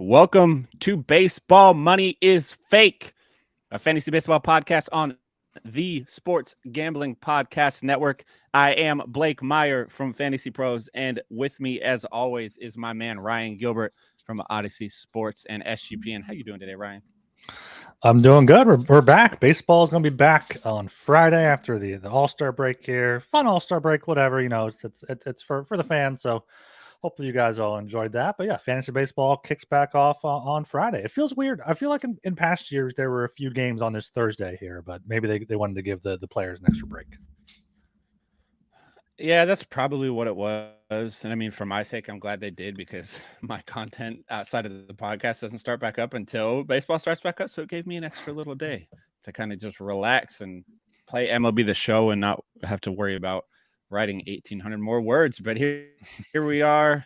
Welcome to Baseball Money is Fake, a fantasy baseball podcast on the Sports Gambling Podcast Network. I am Blake Meyer from Fantasy Pros, and with me, as always, is my man Ryan Gilbert from Odyssey Sports and SGPN. How you doing today, Ryan? I'm doing good. We're back. Baseball is going to be back on Friday after the All-Star break here. Fun All-Star break, whatever, it's for the fans. So hopefully you guys all enjoyed that. But yeah, fantasy baseball kicks back off on Friday. It feels weird. I feel like in past years there were a few games on this Thursday here, but maybe they wanted to give the players an extra break. Yeah, that's probably what it was. And I mean, for my sake, I'm glad they did because my content outside of the podcast doesn't start back up until baseball starts back up. So it gave me an extra little day to kind of just relax and play MLB The Show and not have to worry about writing 1,800 more words. But here we are.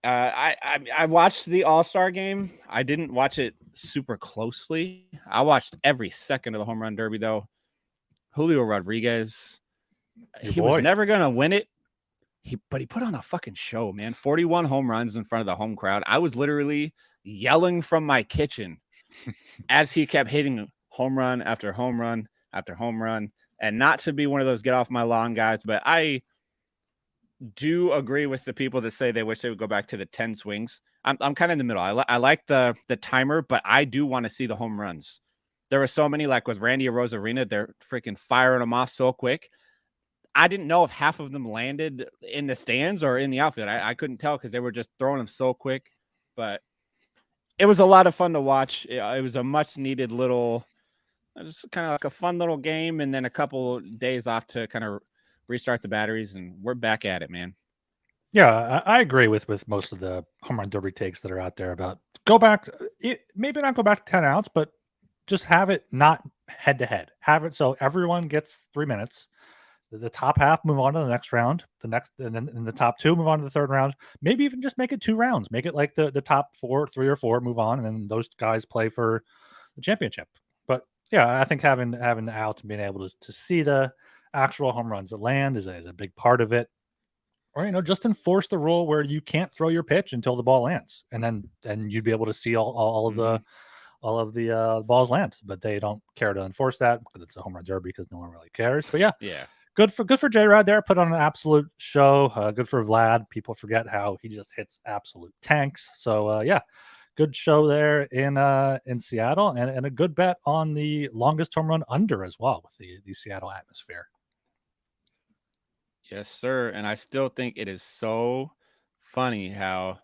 I watched the All-Star game. I didn't watch it super closely. I watched every second of the home run derby, though. Julio Rodriguez, he was never going to win it. But he put on a fucking show, man. 41 home runs in front of the home crowd. I was literally yelling from my kitchen as he kept hitting home run after home run after home run. And not to be one of those get off my lawn guys, but I do agree with the people that say they wish they would go back to the 10 swings. I'm kind of in the middle. I like the timer, but I do want to see the home runs. There were so many, like with Randy Arozarena, they're freaking firing them off so quick. I didn't know if half of them landed in the stands or in the outfield. I couldn't tell because they were just throwing them so quick. But it was a lot of fun to watch. It was a much-needed little, just kind of like a fun little game, and then a couple days off to kind of restart the batteries, and we're back at it, man. Yeah, I agree with most of the home run derby takes that are out there about go back. Maybe not go back to 10 outs, but just have it not head-to-head. Have it so everyone gets 3 minutes. The top half move on to the next round, and then in the top two move on to the third round. Maybe even just make it 2 rounds. Make it like the top 3 or 4 move on, and then those guys play for the championship. But yeah, I think having the outs and being able to see the actual home runs that land is a big part of it. Or just enforce the rule where you can't throw your pitch until the ball lands, and then you'd be able to see all of the balls land. But they don't care to enforce that because it's a home run derby because no one really cares. But yeah. Good for J-Rod there. Put on an absolute show. Good for Vlad. People forget how he just hits absolute tanks. So yeah, good show there in Seattle, and a good bet on the longest home run under as well with the Seattle atmosphere. Yes, sir. And I still think it is so funny how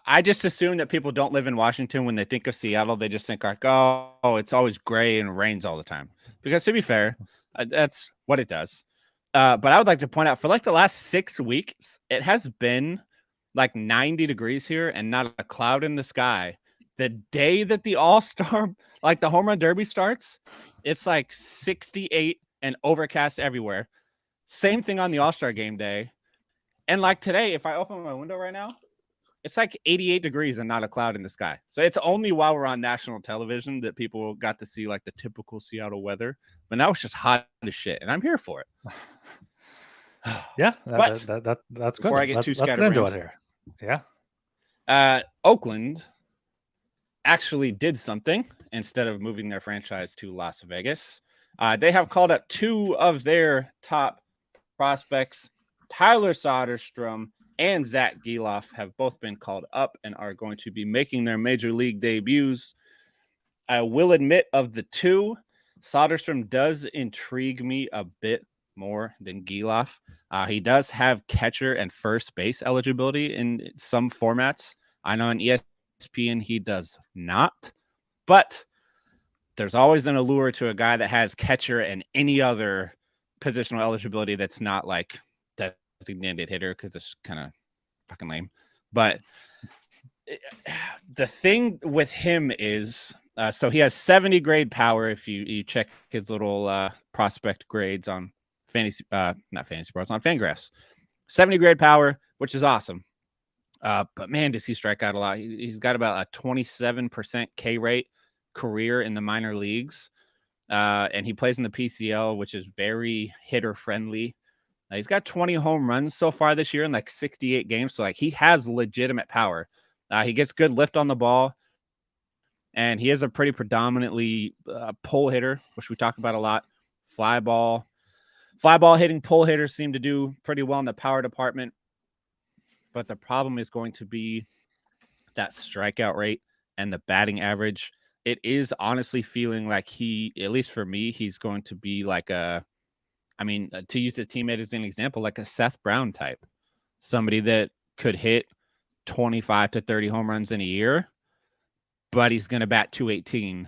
I just assume that people don't live in Washington. When they think of Seattle, they just think like, oh, it's always gray and rains all the time. Because to be fair, that's what it does. But I would like to point out for like the last 6 weeks, it has been like 90 degrees here and not a cloud in the sky. The day that the All-Star, like the home run derby starts, it's like 68 and overcast everywhere. Same thing on the All-Star game day. And like today, if I open my window right now, it's like 88 degrees and not a cloud in the sky. So it's only while we're on national television that people got to see like the typical Seattle weather. But now it's just hot as shit, and I'm here for it. Yeah, that's good. Before I get too scatterbrained into it here. Yeah. Oakland actually did something instead of moving their franchise to Las Vegas. They have called up 2 of their top prospects, Tyler Soderstrom and Zack Gelof, have both been called up and are going to be making their major league debuts. I will admit, of the 2, Soderstrom does intrigue me a bit more than Gelof. He does have catcher and first base eligibility in some formats. I know on ESPN he does not, but there's always an allure to a guy that has catcher and any other positional eligibility that's not like designated hitter, because it's kind of fucking lame. But the thing with him is, so he has 70 grade power. If you check his little prospect grades on not Fantasy Pros, on Fangraphs, 70 grade power, which is awesome. But man, does he strike out a lot. He's got about a 27% K rate career in the minor leagues. And he plays in the PCL, which is very hitter friendly. He's got 20 home runs so far this year in like 68 games. So like he has legitimate power. He gets good lift on the ball, and he is a pretty predominantly pull hitter, which we talk about a lot. Fly ball hitting pull hitters seem to do pretty well in the power department. But the problem is going to be that strikeout rate and the batting average. It is honestly feeling like he, at least for me, he's going to be like to use his teammate as an example, like a Seth Brown type, somebody that could hit 25 to 30 home runs in a year, but he's going to bat 218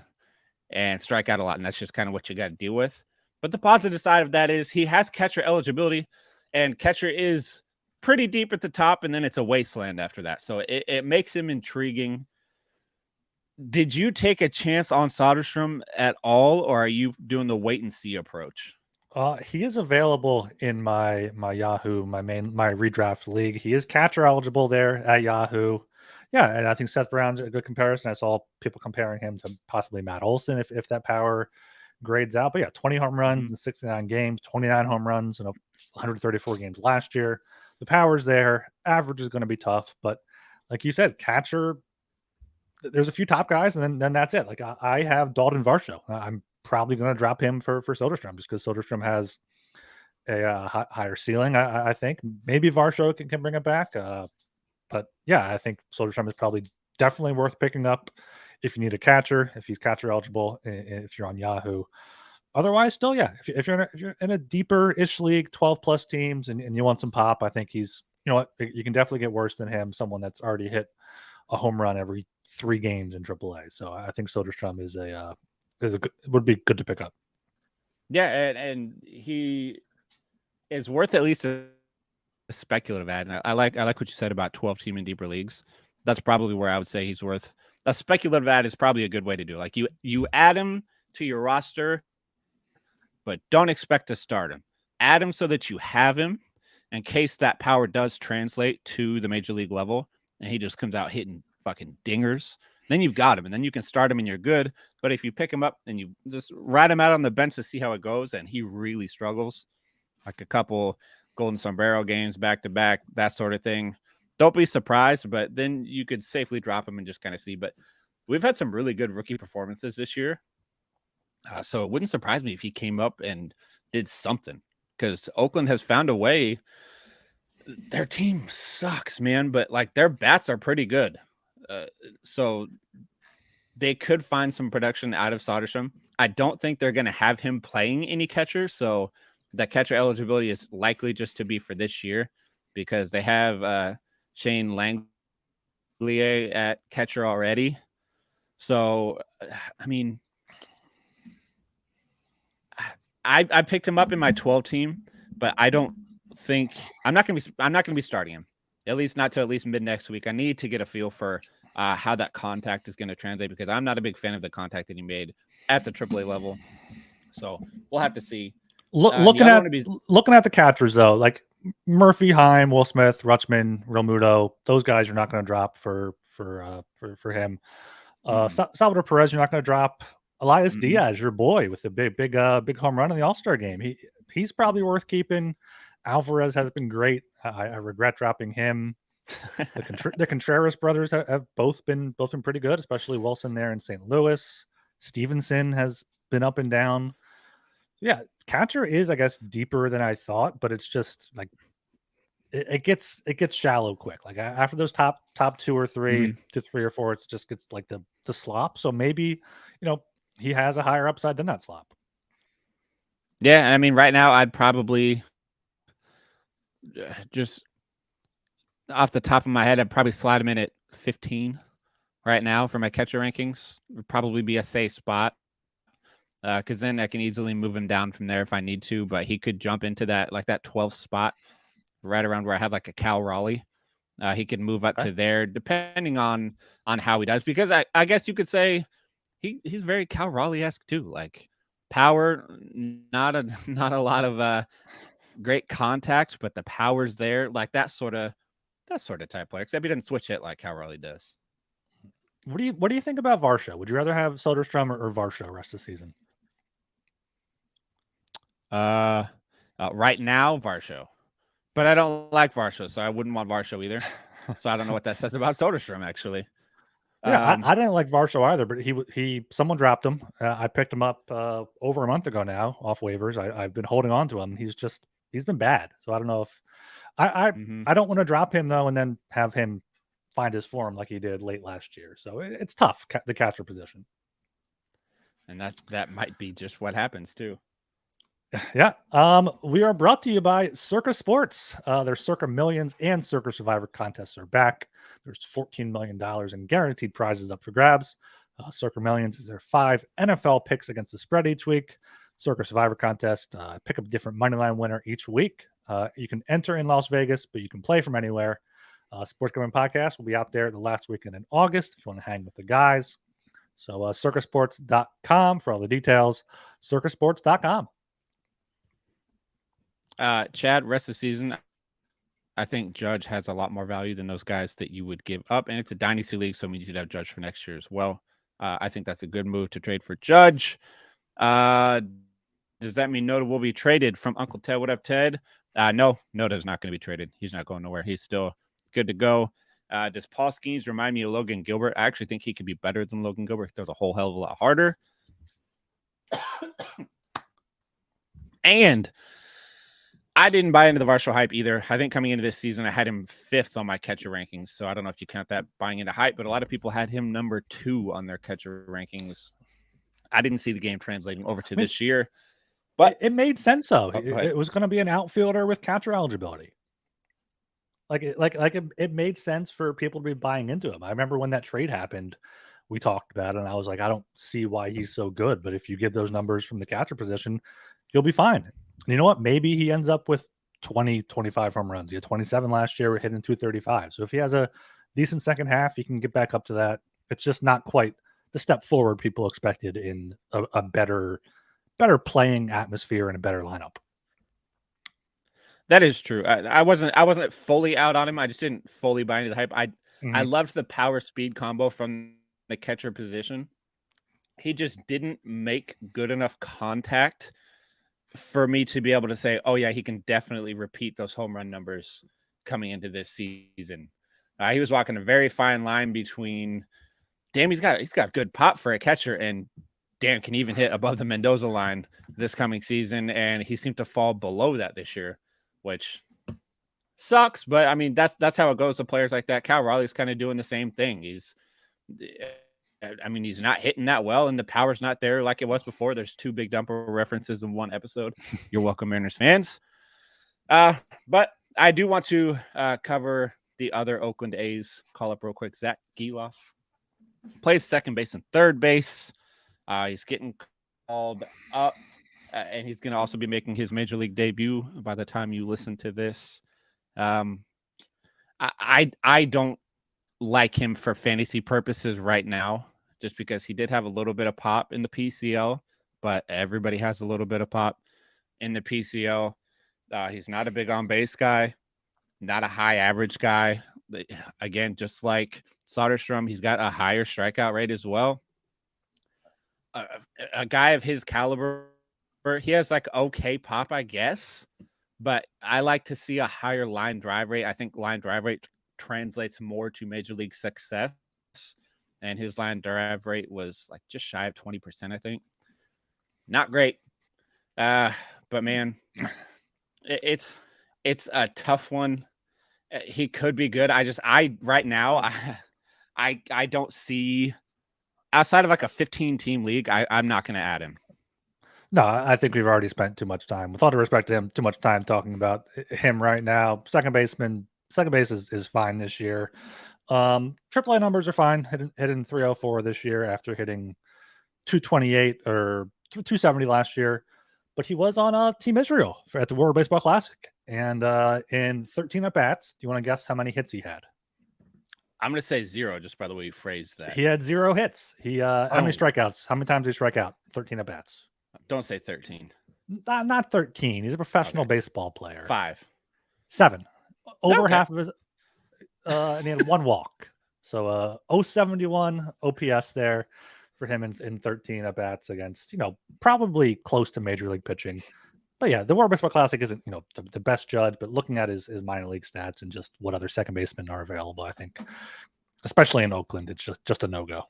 and strike out a lot. And that's just kind of what you got to deal with. But the positive side of that is he has catcher eligibility, and catcher is pretty deep at the top, and then it's a wasteland after that. So it makes him intriguing. Did you take a chance on Soderstrom at all, or are you doing the wait and see approach? He is available in my Yahoo, my redraft league. He is catcher eligible there at Yahoo. Yeah, and I think Seth Brown's a good comparison. I saw people comparing him to possibly Matt Olson if that power grades out. But yeah, 20 home runs in 69 games, 29 home runs in 134 games last year. The power's there. Average is going to be tough, but like you said, catcher, there's a few top guys, and then that's it. Like I have Daulton Varsho. I'm probably going to drop him for Soderstrom just because Soderstrom has a higher ceiling. I think maybe Varsho can bring it back. But yeah, I think Soderstrom is probably definitely worth picking up if you need a catcher, if he's catcher eligible, if you're on Yahoo. Otherwise, still, yeah, if you're in a deeper-ish league, 12-plus teams, and you want some pop, I think he's, you know what, you can definitely get worse than him, someone that's already hit a home run every 3 games in AAA. So I think Soderstrom would be good to pick up. Yeah, and he is worth at least a speculative ad. And I like what you said about 12-team and deeper leagues. That's probably where I would say he's worth a speculative ad. Is probably a good way to do it. Like you add him to your roster, but don't expect to start him. Add him so that you have him in case that power does translate to the major league level and he just comes out hitting fucking dingers. Then you've got him, and then you can start him and you're good. But if you pick him up and you just ride him out on the bench to see how it goes, and he really struggles, like a couple Golden Sombrero games back to back, that sort of thing, don't be surprised. But then you could safely drop him and just kind of see. But we've had some really good rookie performances this year. So it wouldn't surprise me if he came up and did something, because Oakland has found a way. Their team sucks, man, but like their bats are pretty good. So they could find some production out of Soderstrom. I don't think they're going to have him playing any catcher. So that catcher eligibility is likely just to be for this year, because they have Shane Langlier at catcher already. So, I mean, I picked him up in my 12 team, but I don't think I'm not going to be starting him, at least not till at least mid next week. I need to get a feel for how that contact is going to translate, because I'm not a big fan of the contact that he made at the AAA level. So we'll have to see. Looking at the catchers though, like Murphy, Heim, Will Smith, Rutschman, Realmuto, those guys you're not going to drop for him. Salvador Perez, you're not going to drop. Elias Diaz, your boy, with the big home run in the All-Star game. He's probably worth keeping. Alvarez has been great. I regret dropping him. The Contreras brothers have both been pretty good, especially Wilson there in St. Louis. Stevenson has been up and down. Yeah, catcher is, I guess, deeper than I thought, but it's just like it gets shallow quick. Like after those top 2 or 3 to 3 or 4, it just gets like the slop. So maybe, he has a higher upside than that slop. Yeah, and I mean, right now I'd probably just off the top of my head, I'd probably slide him in at 15 right now for my catcher rankings. Would probably be a safe spot, because then I can easily move him down from there if I need to. But he could jump into that 12th spot, right around where I had like a Cal Raleigh. He could move up to there depending on how he does, because I guess you could say he's very Cal Raleigh-esque too. Like power, not a lot of great contact, but the power's there. Like that sort of type player. Except he doesn't switch it like Cal Raleigh does. What do you think about Varsho? Would you rather have Soderstrom or Varsho rest of the season? Right now, Varsho. But I don't like Varsho, so I wouldn't want Varsho either. So I don't know what that says about Soderstrom, actually. Yeah, I didn't like Varsho either, but someone dropped him. I picked him up over a month ago now off waivers. I've been holding on to him. He's been bad. So I don't know if I don't want to drop him though, and then have him find his form like he did late last year. So it's tough, the catcher position. And that might be just what happens too. Yeah. We are brought to you by Circa Sports. Their Circa Millions and Circa Survivor contests are back. There's $14 million in guaranteed prizes up for grabs. Circa Millions is their 5 NFL picks against the spread each week. Circa Survivor contest, pick up a different moneyline winner each week. You can enter in Las Vegas, but you can play from anywhere. Sports Gambling Podcast will be out there the last weekend in August if you want to hang with the guys. So circasports.com for all the details. Circasports.com. Chad, rest of the season, I think Judge has a lot more value than those guys that you would give up. And it's a dynasty league, so you should have Judge for next year as well. I think that's a good move to trade for Judge. Does that mean Noda will be traded from Uncle Ted? What up, Ted? No, Noda's not going to be traded. He's not going nowhere. He's still good to go. Does Paul Skeens remind me of Logan Gilbert? I actually think he could be better than Logan Gilbert. He throws a whole hell of a lot harder. And I didn't buy into the Varsho hype either. I think coming into this season, I had him 5th on my catcher rankings. So I don't know if you count that buying into hype, but a lot of people had him number 2 on their catcher rankings. I didn't see the game translating over to this year, but it made sense though. It was going to be an outfielder with catcher eligibility. It made sense for people to be buying into him. I remember when that trade happened, we talked about it, and I was like, I don't see why he's so good, but if you give those numbers from the catcher position, you'll be fine. And you know what? Maybe he ends up with 20, 25 home runs. He had 27 last year. We're hitting 235. So if he has a decent second half, he can get back up to that. It's just not quite the step forward people expected in a better playing atmosphere and a better lineup. That is true. I wasn't fully out on him. I just didn't fully buy into the hype. I loved the power speed combo from the catcher position. He just didn't make good enough contact for me to be able to say, oh yeah, he can definitely repeat those home run numbers coming into this season. He was walking a very fine line between, damn, he's got good pop for a catcher, and damn, can even hit above the Mendoza line this coming season. And he seemed to fall below that this year, which sucks. But I mean, that's how it goes to players like that. Cal Raleigh's kind of doing the same thing. He's not hitting that well, and the power's not there like it was before. There's 2 big dumper references in one episode. You're welcome, Mariners fans. But I do want to cover the other Oakland A's call up real quick. Zack Gelof plays second base and third base. He's getting called up, and he's going to also be making his major league debut by the time you listen to this. I don't like him for fantasy purposes right now, just because he did have a little bit of pop in the PCL, but everybody has a little bit of pop in the PCL. He's not a big on base guy, not a high average guy. Again, just like Soderstrom, he's got a higher strikeout rate as well. A guy of his caliber, he has like okay pop, I guess, but I like to see a higher line drive rate. I think line drive rate translates more to major league success, and his line drive rate was like just shy of 20%, I think. Not great. But man, it's a tough one. He could be good. Right now, I don't see, outside of like a 15-team league, I'm not going to add him. No, I think we've already spent too much time, with all due respect to him, too much time talking about him right now. Second base is fine this year. AAA numbers are fine, hitting 304 this year after hitting 228 or 270 last year. But he was on Team Israel at the World Baseball Classic, and in 13 at bats. Do you want to guess how many hits he had? I'm going to say 0, just by the way you phrased that. He had 0 hits. How many strikeouts? How many times did he strike out? 13 at bats. Don't say 13. Not 13. He's a professional baseball player. 5. 7. Over half of his. And he had 1 walk. So 071 OPS there for him in 13 at bats against, probably close to major league pitching. But yeah, the World Baseball Classic isn't, the best judge, but looking at his minor league stats and just what other second basemen are available, I think, especially in Oakland, it's just a no-go.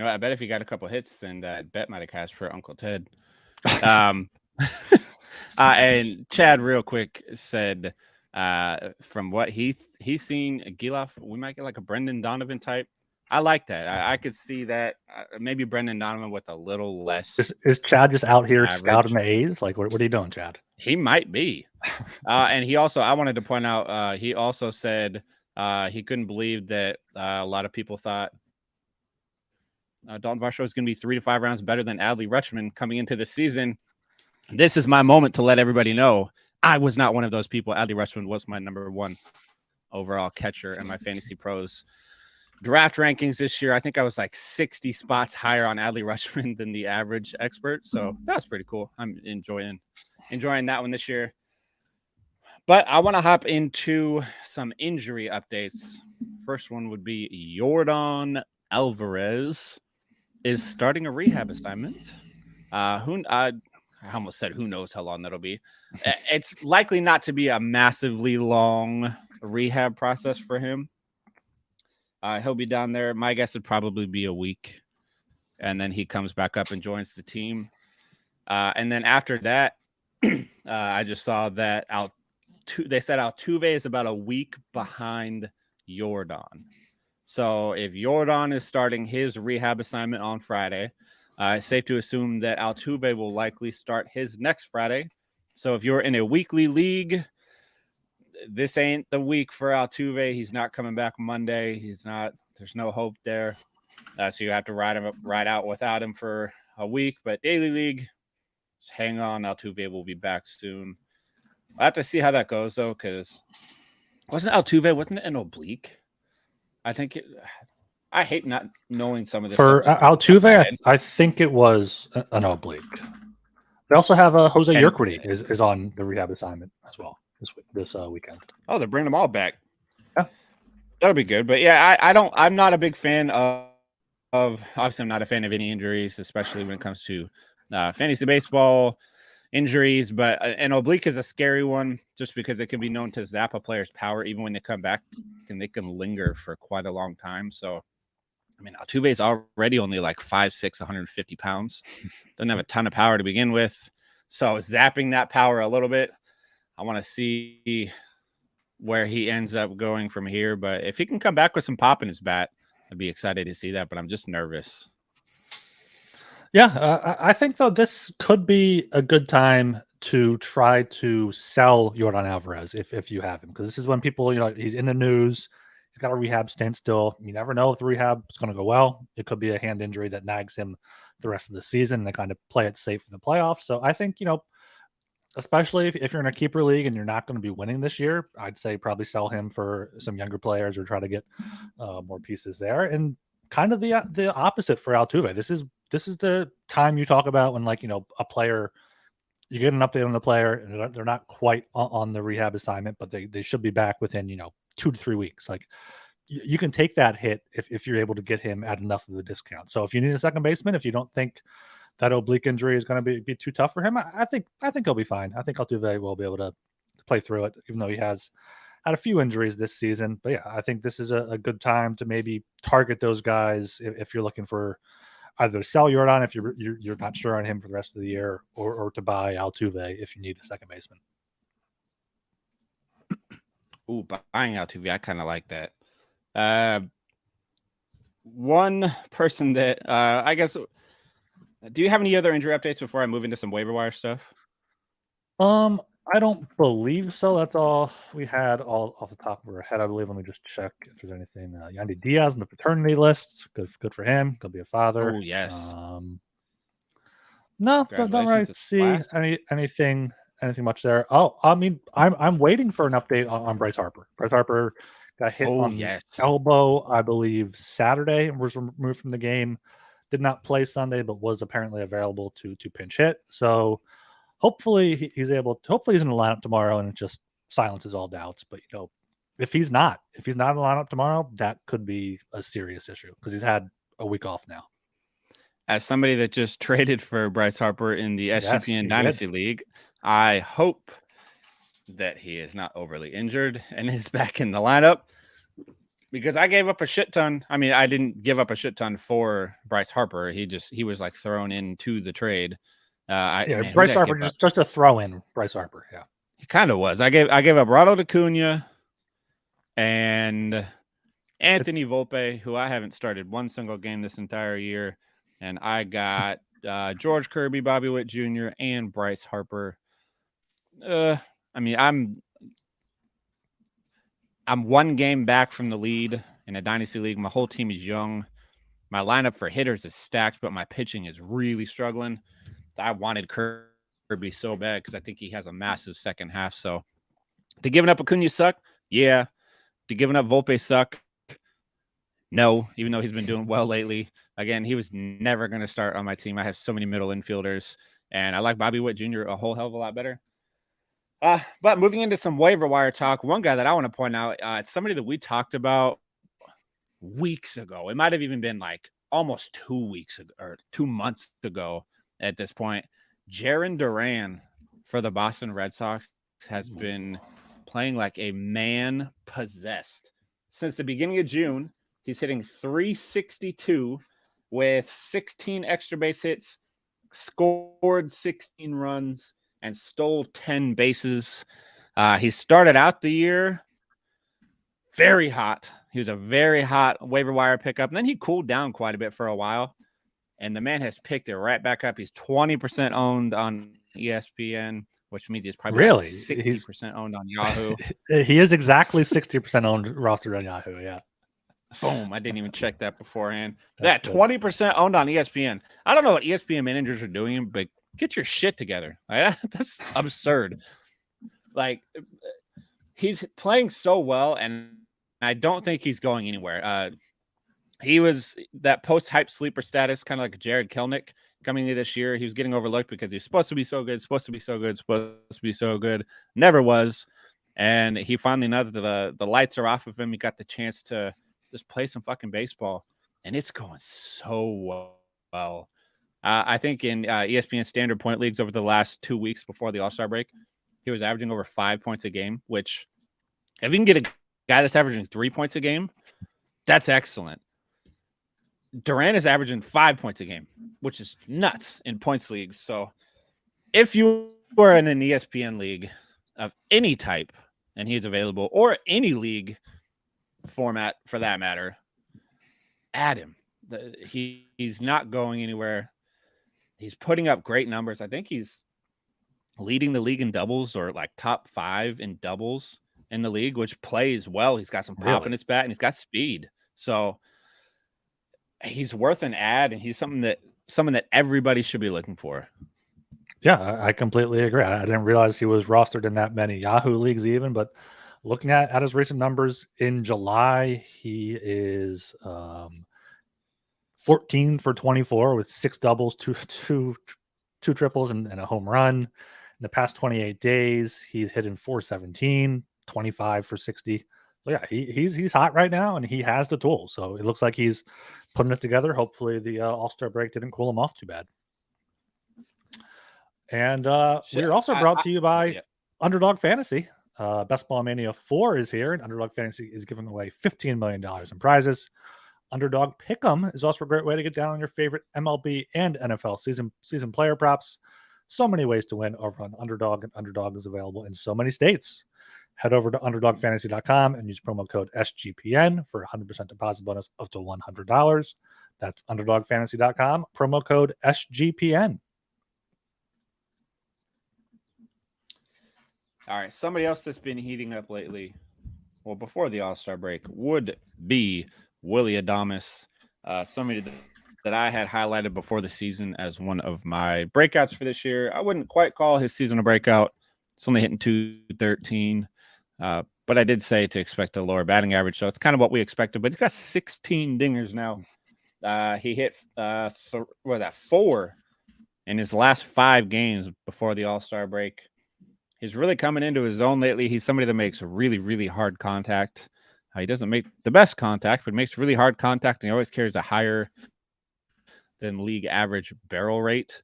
I bet if he got a couple hits, then that bet might have cashed for Uncle Ted. And Chad, real quick, said from what he's seen, Gelof, we might get like a Brendan Donovan type. I like that. I could see that. Maybe Brendan Donovan with a little less. Is Chad just out here average. scouting the A's? Like, what are you doing, Chad? He might be. And he also, I wanted to point out, he also said he couldn't believe that a lot of people thought Daulton Varsho is going to be 3 to 5 rounds better than Adley Rutschman coming into the season. This is my moment to let everybody know I was not one of those people. Adley Rutschman was my number 1 overall catcher in my Fantasy Pros draft rankings this year. I think I was like 60 spots higher on Adley Rutschman than the average expert. So that's pretty cool. I'm enjoying that one this year. But I want to hop into some injury updates. First one would be Yordan Alvarez is starting a rehab assignment. I almost said who knows how long that'll be. It's likely not to be a massively long rehab process for him. He'll be down there. My guess would probably be a week. And then he comes back up and joins the team. And then after that, I just saw that they said Altuve is about a week behind Yordan. So if Yordan is starting his rehab assignment on Friday, it's safe to assume that Altuve will likely start his next Friday. So if you're in a weekly league, this ain't the week for Altuve. He's not coming back Monday. There's no hope there. So you have to ride out without him for a week. But daily league, just hang on. Altuve will be back soon. I'll have to see how that goes, though, because wasn't it an oblique? I hate not knowing some of this. For Altuve, I think it was an oblique. They also have Jose Urquidy is on the rehab assignment as well this weekend. Oh, they're bringing them all back. Yeah, that'll be good. But yeah, I'm not a big fan of obviously I'm not a fan of any injuries, especially when it comes to fantasy baseball injuries. But an oblique is a scary one just because it can be known to zap a player's power even when they come back, and they can linger for quite a long time. So I mean, Altuve is already only like 5'6", 150 pounds. Doesn't have a ton of power to begin with. So zapping that power a little bit, I want to see where he ends up going from here. But if he can come back with some pop in his bat, I'd be excited to see that. But I'm just nervous. Yeah, I think, though, this could be a good time to try to sell Yordan Alvarez if you have him. Because this is when people, he's in the news. He's got a rehab stint still. You never know if the rehab is going to go well. It could be a hand injury that nags him the rest of the season. They kind of play it safe in the playoffs. So I think, especially if you're in a keeper league and you're not going to be winning this year, I'd say probably sell him for some younger players or try to get more pieces there. And kind of the opposite for Altuve. This is the time you talk about when, a player, you get an update on the player and they're not quite on the rehab assignment, but they should be back within, 2 to 3 weeks. Like, you can take that hit if you're able to get him at enough of a discount. So if you need a second baseman, if you don't think that oblique injury is going to be too tough for him, I think he'll be fine. I think Altuve will be able to play through it, even though he has had a few injuries this season. But yeah, I think this is a good time to maybe target those guys if you're looking for either sell Yordan if you're not sure on him for the rest of the year, or to buy Altuve if you need a second baseman. Ooh, buying Altuve, I kind of like that. One person that I guess, do you have any other injury updates before I move into some waiver wire stuff? I don't believe so. That's all we had all off the top of our head, I believe. Let me just check if there's anything. Yandy Diaz on the paternity list. Good for him. Gonna be a father. Oh, yes. No, don't really see anything much there. Oh, I mean, I'm waiting for an update on Bryce Harper. Bryce Harper got hit on the elbow, I believe, Saturday and was removed from the game. Did not play Sunday, but was apparently available to pinch hit. So hopefully he's in the lineup tomorrow and it just silences all doubts. But if he's not in the lineup tomorrow, that could be a serious issue because he's had a week off now. as somebody that just traded for Bryce Harper in the SGPN Dynasty League, I hope that he is not overly injured and is back in the lineup, because I gave up a shit ton. I mean, I didn't give up a shit ton for Bryce Harper. He was like thrown into the trade. Bryce Harper, just a throw in Bryce Harper. Yeah, he kind of was. I gave up Ronald Acuna and Anthony Volpe, who I haven't started one single game this entire year, and I got George Kirby, Bobby Witt Jr., and Bryce Harper. I mean, I'm one game back from the lead in a dynasty league. My whole team is young. My lineup for hitters is stacked, but my pitching is really struggling. I wanted Kirby so bad because I think he has a massive second half. So, did giving up Acuna suck? Yeah. Did giving up Volpe suck? No, even though he's been doing well lately. Again, he was never going to start on my team. I have so many middle infielders, and I like Bobby Witt Jr. a whole hell of a lot better. But moving into some waiver wire talk, one guy that I want to point out, it's somebody that we talked about weeks ago. It might have even been like almost 2 weeks ago or 2 months ago at this point. Jarren Duran for the Boston Red Sox has been playing like a man possessed since the beginning of June. He's hitting .362 with 16 extra base hits, scored 16 runs, and stole 10 bases. He started out the year very hot. He was a very hot waiver wire pickup. And then he cooled down quite a bit for a while. And the man has picked it right back up. He's 20% owned on ESPN, which means he's probably really 60% owned on Yahoo. He is exactly 60% owned roster on Yahoo. Yeah. Boom. I didn't even check that beforehand. That 20% owned on ESPN. I don't know what ESPN managers are doing, but get your shit together. That's absurd. Like, he's playing so well, and I don't think he's going anywhere. He was that post-hype sleeper status, kind of like Jared Kelenic coming into this year. He was getting overlooked because he's supposed to be so good, never was. And he finally, now that the lights are off of him, he got the chance to just play some fucking baseball, and it's going so well. I think in ESPN standard point leagues over the last 2 weeks before the All-Star break, he was averaging over 5 points a game, which if you can get a guy that's averaging 3 points a game, that's excellent. Duran is averaging 5 points a game, which is nuts in points leagues. So if you are in an ESPN league of any type and he's available, or any league format for that matter, add him. He's not going anywhere. He's putting up great numbers. I think he's leading the league in doubles, or like top 5 in doubles in the league, which plays well. He's got some pop in his bat, and he's got speed. So he's worth an ad, and he's someone that everybody should be looking for. Yeah, I completely agree. I didn't realize he was rostered in that many Yahoo leagues even, but looking at his recent numbers in July, he is 14 for 24 with 6 doubles, two triples, and a home run. In the past 28 days, he's hitting .417, 25 for 60. So yeah, he's hot right now, and he has the tools. So it looks like he's putting it together. Hopefully the All-Star break didn't cool him off too bad. And we're also brought to you by Underdog Fantasy. Best Ball Mania 4 is here, and Underdog Fantasy is giving away $15 million in prizes. Underdog Pick'em is also a great way to get down on your favorite MLB and NFL season player props. So many ways to win over on Underdog, and Underdog is available in so many states. Head over to UnderdogFantasy.com and use promo code SGPN for a 100% deposit bonus up to $100. That's UnderdogFantasy.com, promo code SGPN. All right, somebody else that's been heating up lately, well, before the All-Star break, would be Willy Adames, somebody that I had highlighted before the season as one of my breakouts for this year. I wouldn't quite call his season a breakout. It's only hitting .213, but I did say to expect a lower batting average, so it's kind of what we expected. But he's got 16 dingers now. He hit 4 in his last 5 games before the All-Star break. He's really coming into his own lately. He's somebody that makes really, really hard contact. He doesn't make the best contact, but makes really hard contact, and he always carries a higher than league average barrel rate.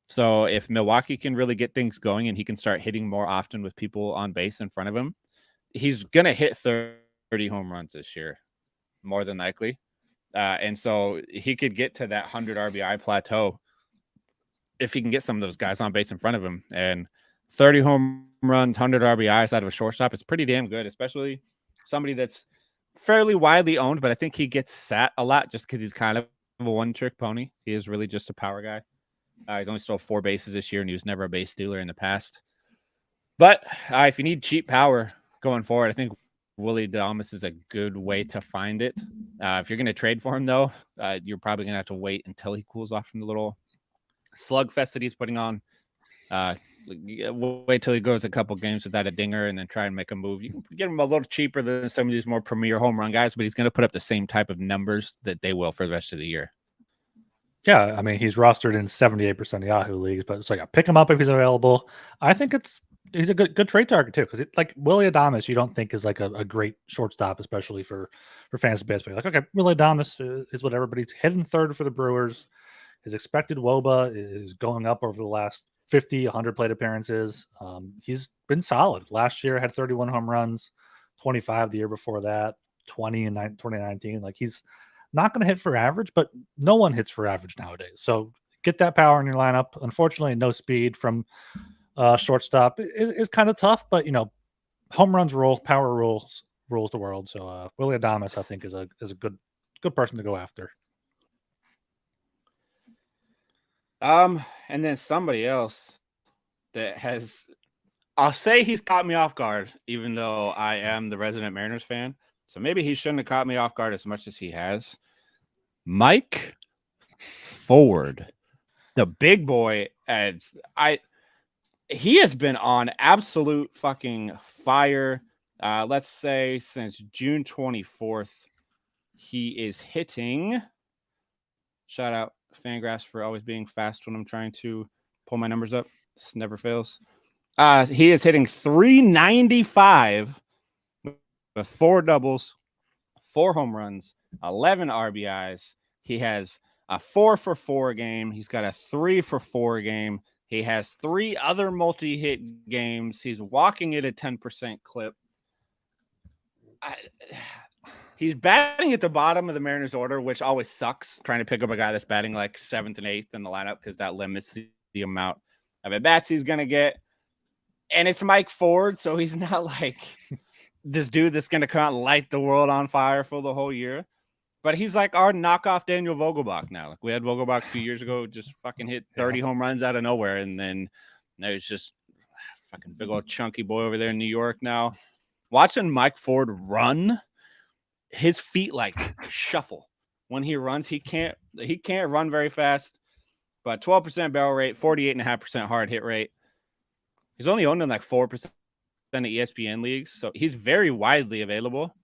So if Milwaukee can really get things going and he can start hitting more often with people on base in front of him, he's going to hit 30 home runs this year, more than likely. And so he could get to that 100 RBI plateau if he can get some of those guys on base in front of him. And 30 home runs, 100 RBIs out of a shortstop is pretty damn good, especially somebody that's fairly widely owned, but I think he gets sat a lot just because he's kind of a one-trick pony. He is really just a power guy. He's only stole 4 bases this year, and he was never a base stealer in the past. But if you need cheap power going forward, I think Willy Adames is a good way to find it. If you're going to trade for him, though, you're probably going to have to wait until he cools off from the little slugfest that he's putting on. Wait till he goes a couple games without a dinger and then try and make a move. You can get him a little cheaper than some of these more premier home run guys, but he's going to put up the same type of numbers that they will for the rest of the year. Yeah, I mean, he's rostered in 78% of Yahoo leagues, but it's like, pick him up if he's available. I think he's a good trade target too, because like Willy Adames, you don't think is like a great shortstop, especially for fantasy baseball. Like, okay, Willy Adames is whatever, but he's hitting third for the Brewers. His expected WOBA is going up over the last 50, 100 plate appearances. He's been solid. Last year had 31 home runs, 25 the year before that, 20 in 2019. Like, he's not going to hit for average, but no one hits for average nowadays. So get that power in your lineup. Unfortunately, no speed from shortstop is kind of tough, but home runs rule, power rules the world. So Willy Adames, I think, is a good person to go after. And then somebody else that I'll say he's caught me off guard, even though I am the resident Mariners fan. So maybe he shouldn't have caught me off guard as much as he has. Mike Ford, the big boy, he has been on absolute fucking fire. Let's say since June 24th, he is hitting. Shout out Fangraphs for always being fast when I'm trying to pull my numbers up. This never fails. He is hitting 395 with 4 doubles, 4 home runs, 11 RBIs. He has a 4-for-4 game. He's got a 3-for-4 game. He has 3 other multi-hit games. He's walking at a 10% clip. He's batting at the bottom of the Mariners order, which always sucks, trying to pick up a guy that's batting like 7th and 8th in the lineup because that limits the amount of at-bats he's going to get. And it's Mike Ford, so he's not like this dude that's going to come out and light the world on fire for the whole year. But he's like our knockoff Daniel Vogelbach now. Like, we had Vogelbach a few years ago, just fucking hit 30 home runs out of nowhere. And then there's just fucking big old chunky boy over there in New York now. Watching Mike Ford run, his feet like shuffle when he runs. He can't run very fast, but 12% barrel rate, 48.5% hard hit rate. He's only owned in like 4% of ESPN leagues, so he's very widely available.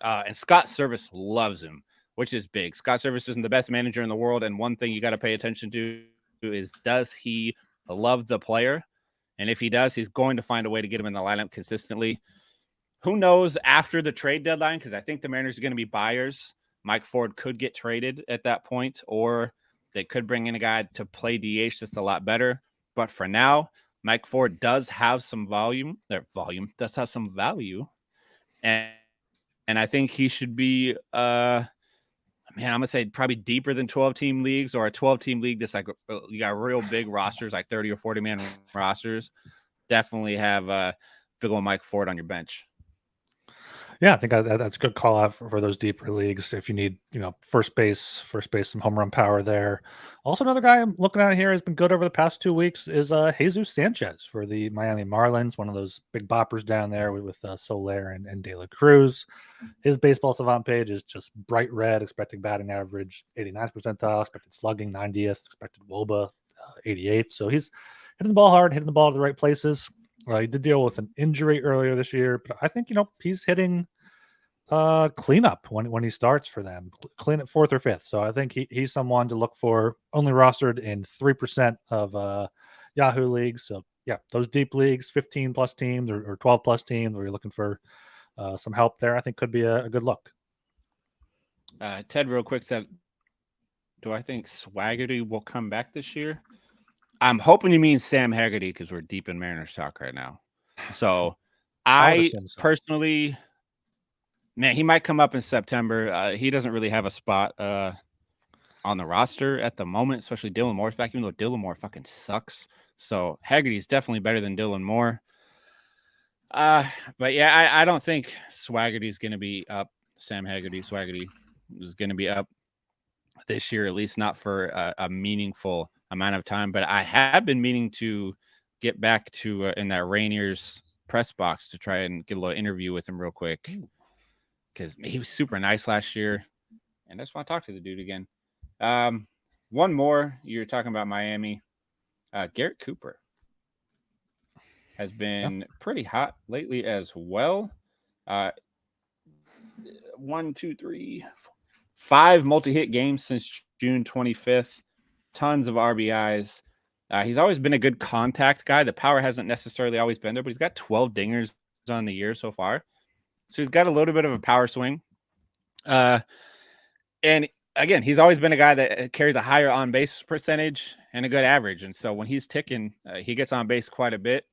And Scott Service loves him, which is big. Scott Service isn't the best manager in the world, and one thing you got to pay attention to is, does he love the player? And if he does, he's going to find a way to get him in the lineup consistently. Who knows after the trade deadline, because I think the Mariners are going to be buyers. Mike Ford could get traded at that point, or they could bring in a guy to play DH just a lot better. But for now, Mike Ford does have some does have some value. And I think he should be, I'm going to say probably deeper than 12-team leagues, or a 12-team league that's like, you got real big rosters, like 30 or 40-man rosters. Definitely have big old Mike Ford on your bench. Yeah, I think that's a good call out for those deeper leagues. If you need, first base, some home run power there. Also, another guy I'm looking at here has been good over the past 2 weeks is Jesus Sanchez for the Miami Marlins, one of those big boppers down there with Soler and De La Cruz. His baseball savant page is just bright red, expected batting average 89th percentile, expected slugging 90th, expected WOBA 88th. So he's hitting the ball hard, hitting the ball to the right places. He did deal with an injury earlier this year, but I think, he's hitting cleanup when he starts for them, clean at 4th or 5th. So I think he's someone to look for. Only rostered in 3% of Yahoo leagues. So yeah, those deep leagues, 15 plus teams or 12 plus teams where you're looking for some help there, I think could be a good look. Ted real quick said do I think Swaggerty will come back this year? I'm hoping you mean Sam Haggerty because we're deep in Mariners talk right now. So I personally, man, he might come up in September. He doesn't really have a spot on the roster at the moment, especially Dylan Moore's back, even though Dylan Moore fucking sucks. So Haggerty is definitely better than Dylan Moore. But yeah, I don't think Swaggerty is going to be up. Sam Swaggerty is going to be up this year, at least not for a meaningful amount of time. But I have been meaning to get back to in that Rainier's press box to try and get a little interview with him real quick because he was super nice last year, and I just want to talk to the dude again. One more. You're talking about Miami. Garrett Cooper has been pretty hot lately as well. 1, 2, 3, 5 multi-hit games since June 25th. Tons of RBIs. He's always been a good contact guy. The power hasn't necessarily always been there, but he's got 12 dingers on the year so far. So he's got a little bit of a power swing. And again, he's always been a guy that carries a higher on-base percentage and a good average. And so when he's ticking, he gets on base quite a bit.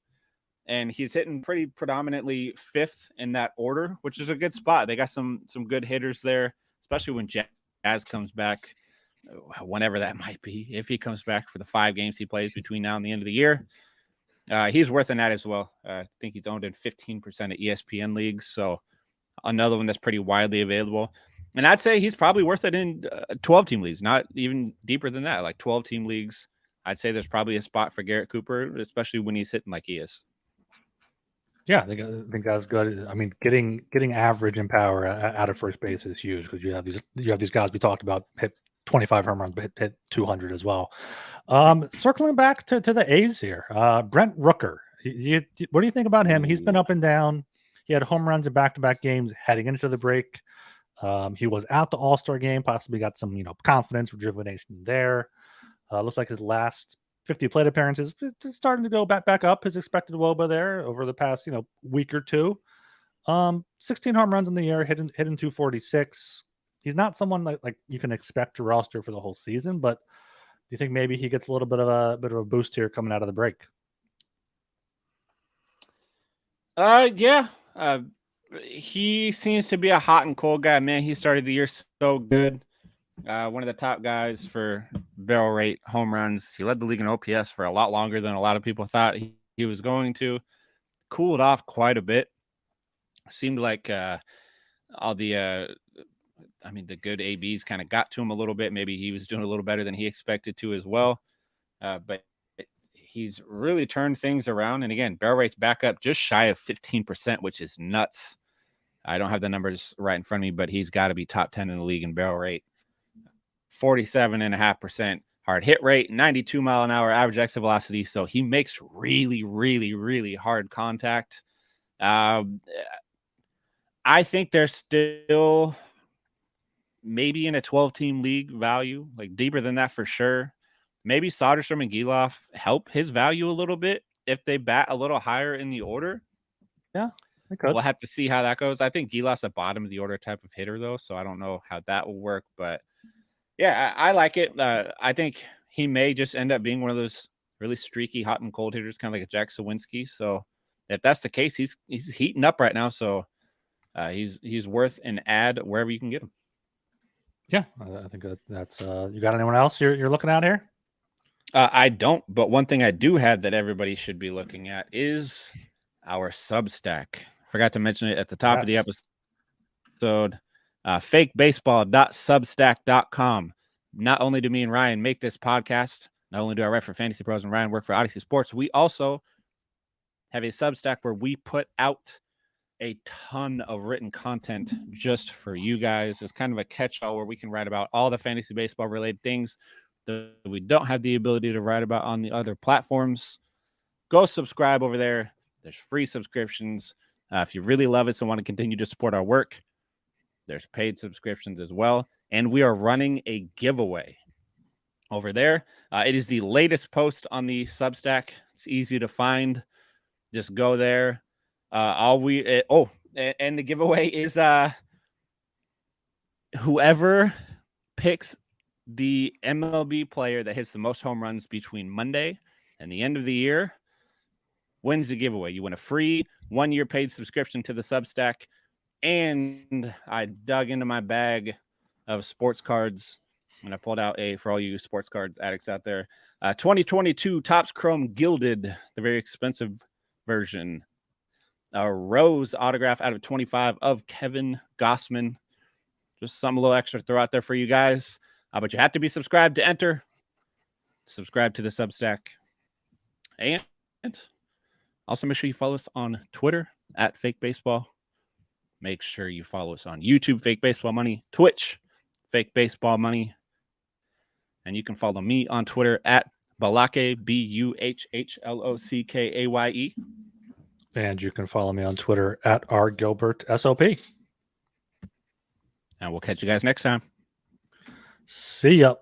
And he's hitting pretty predominantly 5th in that order, which is a good spot. They got some good hitters there, especially when Jazz comes back, whenever that might be. If he comes back for the 5 games he plays between now and the end of the year, he's worth in that as well. I think he's owned in 15% of ESPN leagues. So another one that's pretty widely available. And I'd say he's probably worth it in 12-team leagues, not even deeper than that, like 12-team leagues. I'd say there's probably a spot for Garrett Cooper, especially when he's hitting like he is. Yeah, I think that's good. I mean, getting average and power out of first base is huge because you have these guys we talked about hit 25 home runs, but hit 200 as well. Circling back to the A's here, Brent Rooker. What do you think about him? He's been up and down. He had home runs in back-to-back games heading into the break. He was out the All-Star game, possibly got some confidence, rejuvenation there. Looks like his last 50 plate appearances starting to go back up. His expected WOBA there over the past week or two. 16 home runs in the year, hitting 246. He's not someone like you can expect to roster for the whole season, but do you think maybe he gets a little bit of a boost here coming out of the break? Yeah. He seems to be a hot and cold guy, man. He started the year so good. One of the top guys for barrel rate home runs. He led the league in OPS for a lot longer than a lot of people thought he was going to. Cooled off quite a bit. Seemed like all the good ABs kind of got to him a little bit. Maybe he was doing a little better than he expected to as well. But he's really turned things around. And again, barrel rate's back up just shy of 15%, which is nuts. I don't have the numbers right in front of me, but he's got to be top 10 in the league in barrel rate. 47.5% hard hit rate, 92 mile an hour average exit velocity. So he makes really, really, really hard contact. I think there's still maybe in a 12-team league value, like deeper than that for sure. Maybe Soderstrom and Gelof help his value a little bit if they bat a little higher in the order. Yeah, we'll have to see how that goes. I think Gelof's a bottom of the order type of hitter, though, so I don't know how that will work. But yeah, I like it. I think he may just end up being one of those really streaky hot and cold hitters, kind of like a Jack Sawinski. So if that's the case, he's heating up right now. So he's worth an ad wherever you can get him. Yeah, I think that's. You got anyone else you're looking at here? I don't, but one thing I do have that everybody should be looking at is our Substack. Forgot to mention it at the top of the episode. fakebaseball.substack.com. Not only do me and Ryan make this podcast, not only do I write for Fantasy Pros and Ryan work for Odyssey Sports, we also have a Substack where we put out a ton of written content just for you guys. It's kind of a catch-all where we can write about all the fantasy baseball related things that we don't have the ability to write about on the other platforms. Go subscribe over there. There's free subscriptions. If you really love us and want to continue to support our work, there's paid subscriptions as well. And we are running a giveaway over there. It is the latest post on the Substack. It's easy to find. Just go there. And the giveaway is whoever picks the MLB player that hits the most home runs between Monday and the end of the year wins the giveaway. You win a free 1-year paid subscription to the Substack. And I dug into my bag of sports cards and I pulled out for all you sports cards addicts out there, 2022 Topps Chrome Gilded, the very expensive version. A Rose autograph out of 25 of Kevin Gossman. Just some little extra throw out there for you guys. But you have to be subscribed to enter. Subscribe to the Substack. And also make sure you follow us on Twitter at Fake Baseball. Make sure you follow us on YouTube, Fake Baseball Money, Twitch, Fake Baseball Money. And you can follow me on Twitter at Buhlockay, BUHHLOCKAYE. And you can follow me on Twitter at RGilbertSOP. And we'll catch you guys next time. See ya.